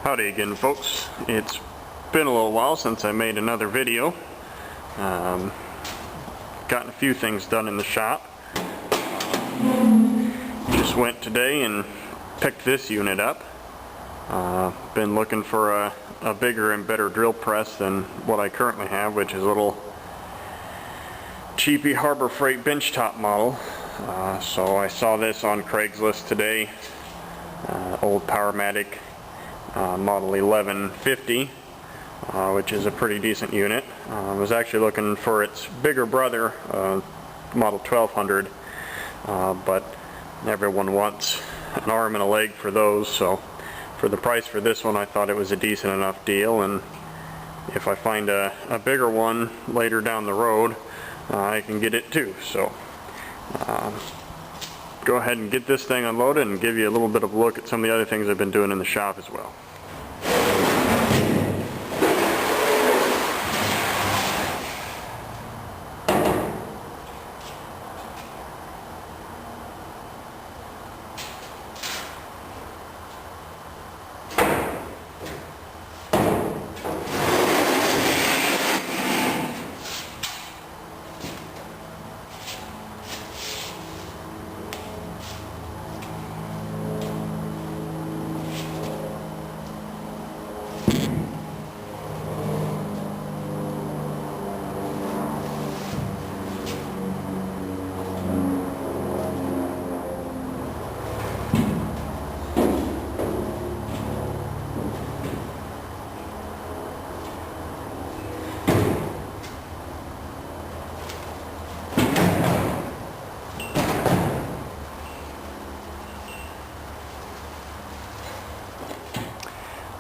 Howdy again, folks. It's been a little while since I made another video. Gotten a few things done in the shop. Just went today and picked this unit up. Been looking for a bigger and better drill press than what I currently have, which is a little cheapy Harbor Freight benchtop model. So I saw this on Craigslist today. Old Powermatic model 1150, which is a pretty decent unit. I was actually looking for its bigger brother, model 1200, but everyone wants an arm and a leg for those, so for the price for this one I thought it was a decent enough deal, and if I find a bigger one later down the road, I can get it too. So go ahead and get this thing unloaded and give you a little bit of a look at some of the other things I've been doing in the shop as well.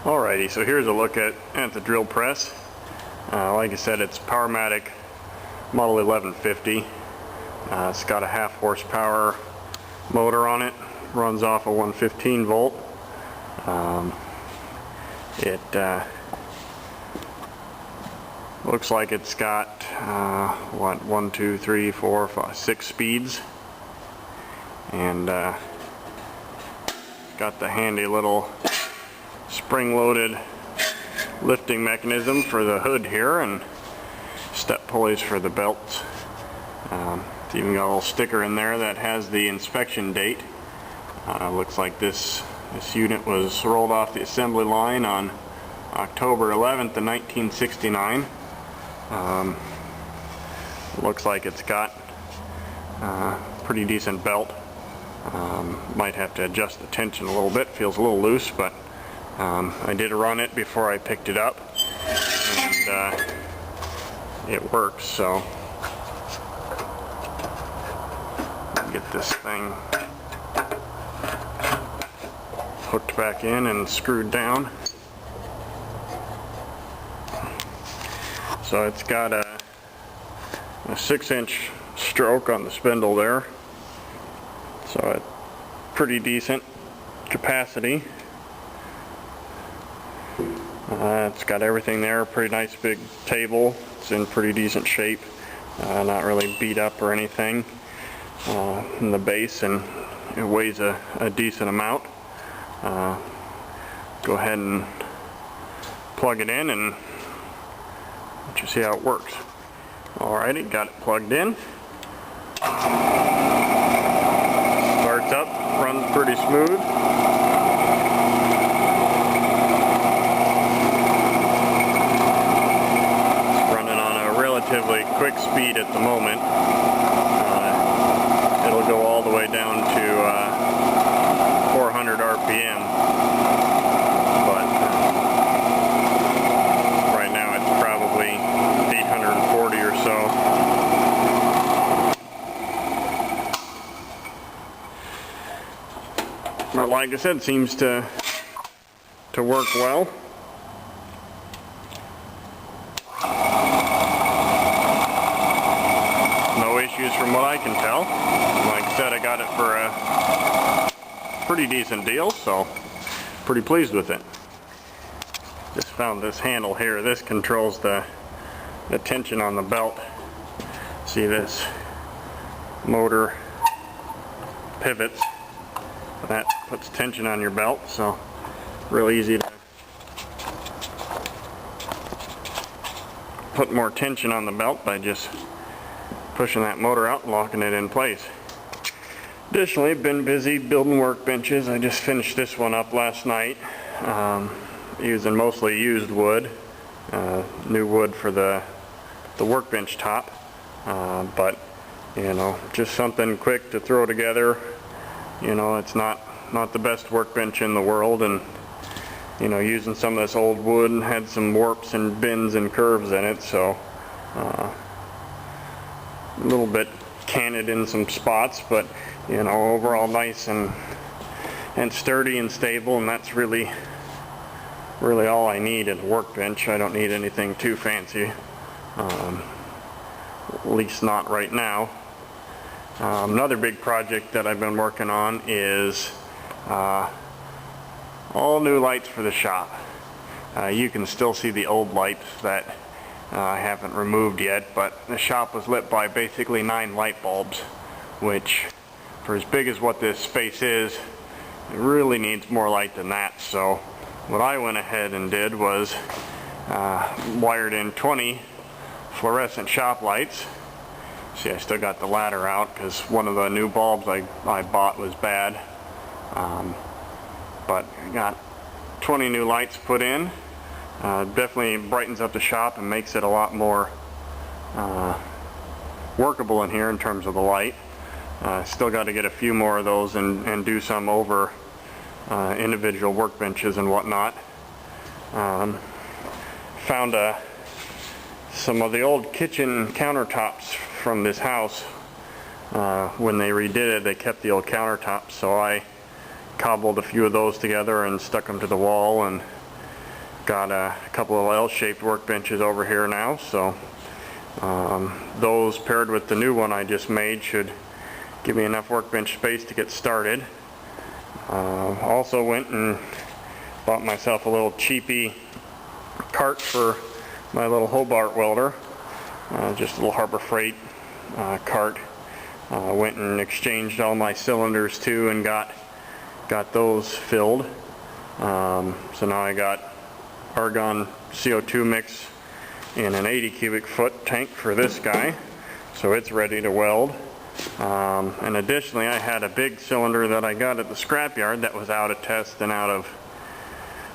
Alrighty, so here's a look at the drill press. Like I said, it's Powermatic model 1150. It's got a 1/2 horsepower motor on it, runs off a 115 volt. It looks like it's got what, 1, 2, 3, 4, 5, 6 speeds, and got the handy little spring-loaded lifting mechanism for the hood here, and step pulleys for the belts. It's even got a little sticker in there that has the inspection date. Looks like this unit was rolled off the assembly line on October 11th of 1969. Looks like it's got a pretty decent belt. Might have to adjust the tension a little bit. Feels a little loose, but I did run it before I picked it up, and it works. So get this thing hooked back in and screwed down. So it's got a 6-inch stroke on the spindle there, so it's pretty decent capacity. It's got everything there, pretty nice big table. It's in pretty decent shape, not really beat up or anything in the base, and it weighs a decent amount. Go ahead and plug it in and let you see how it works. Alrighty, got it plugged in. Starts up, runs pretty smooth. Relatively quick speed at the moment. It'll go all the way down to 400 RPM, but right now it's probably 840 or so. But like I said, seems to work well. Issues from what I can tell. Like I said, I got it for a pretty decent deal, so pretty pleased with it. Just found this handle here. This controls the tension on the belt. See, this motor pivots, and that puts tension on your belt, so real easy to put more tension on the belt by just pushing that motor out and locking it in place. Additionally, been busy building workbenches. I just finished this one up last night, using mostly used wood, new wood for the workbench top, but you know, just something quick to throw together. You know, it's not the best workbench in the world, and you know, using some of this old wood and had some warps and bends and curves in it, so a little bit canted in some spots, but you know, overall nice and sturdy and stable, and that's really all I need in a workbench. I don't need anything too fancy, at least not right now. Another big project that I've been working on is all new lights for the shop. You can still see the old lights that I haven't removed yet, but the shop was lit by basically 9 light bulbs, which for as big as what this space is, it really needs more light than that. So what I went ahead and did was wired in 20 fluorescent shop lights. See, I still got the ladder out because one of the new bulbs I bought was bad, but I got 20 new lights put in. Definitely brightens up the shop and makes it a lot more workable in here in terms of the light. Still got to get a few more of those and do some over individual workbenches and whatnot. Found some of the old kitchen countertops from this house. When they redid it, they kept the old countertops, so I cobbled a few of those together and stuck them to the wall, and got a couple of L-shaped workbenches over here now. So those paired with the new one I just made should give me enough workbench space to get started. Also went and bought myself a little cheapy cart for my little Hobart welder, just a little Harbor Freight cart. Went and exchanged all my cylinders too and got those filled. So now I got argon CO2 mix in an 80 cubic foot tank for this guy, so it's ready to weld. And additionally, I had a big cylinder that I got at the scrapyard that was out of test and out of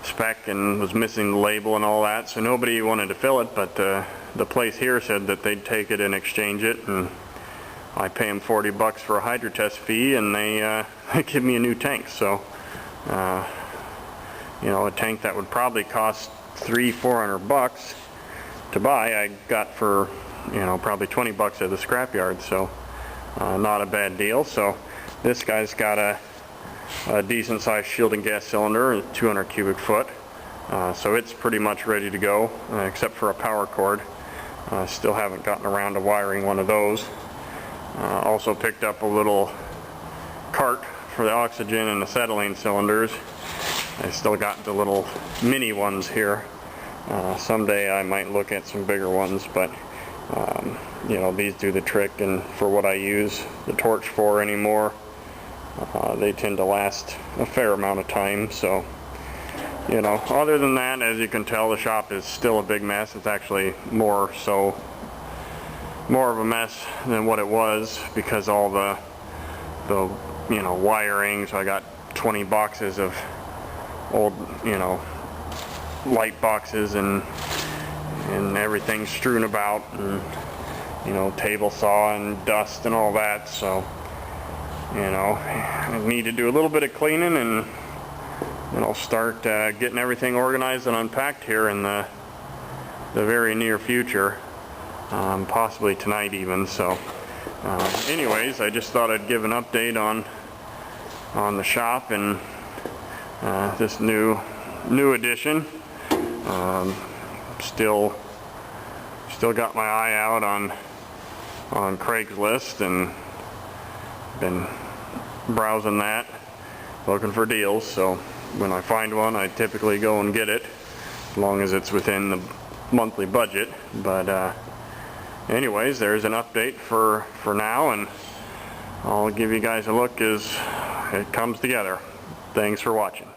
spec and was missing the label and all that, so nobody wanted to fill it, but the place here said that they'd take it and exchange it, and I pay them $40 for a hydro test fee, and they give me a new tank. So you know, a tank that would probably cost $300-400 to buy, I got for, you know, probably $20 at the scrapyard. So not a bad deal. So this guy's got a decent sized shielding gas cylinder, a 200 cubic foot. So it's pretty much ready to go, except for a power cord. Still haven't gotten around to wiring one of those. Also picked up a little cart for the oxygen and acetylene cylinders. I still got the little mini ones here. Someday I might look at some bigger ones, but you know, these do the trick, and for what I use the torch for anymore, they tend to last a fair amount of time. So, you know, other than that, as you can tell, the shop is still a big mess. It's actually more of a mess than what it was, because all the you know, wiring. So I got 20 boxes of old, you know, light boxes and everything strewn about, and you know, table saw and dust and all that. So, you know, I need to do a little bit of cleaning, and then I'll start getting everything organized and unpacked here in the very near future, possibly tonight even. So anyways, I just thought I'd give an update on the shop and this new addition. Still got my eye out on Craigslist, and been browsing that, looking for deals. So when I find one, I typically go and get it, as long as it's within the monthly budget. But anyways, there's an update for now, and I'll give you guys a look as it comes together. Thanks for watching.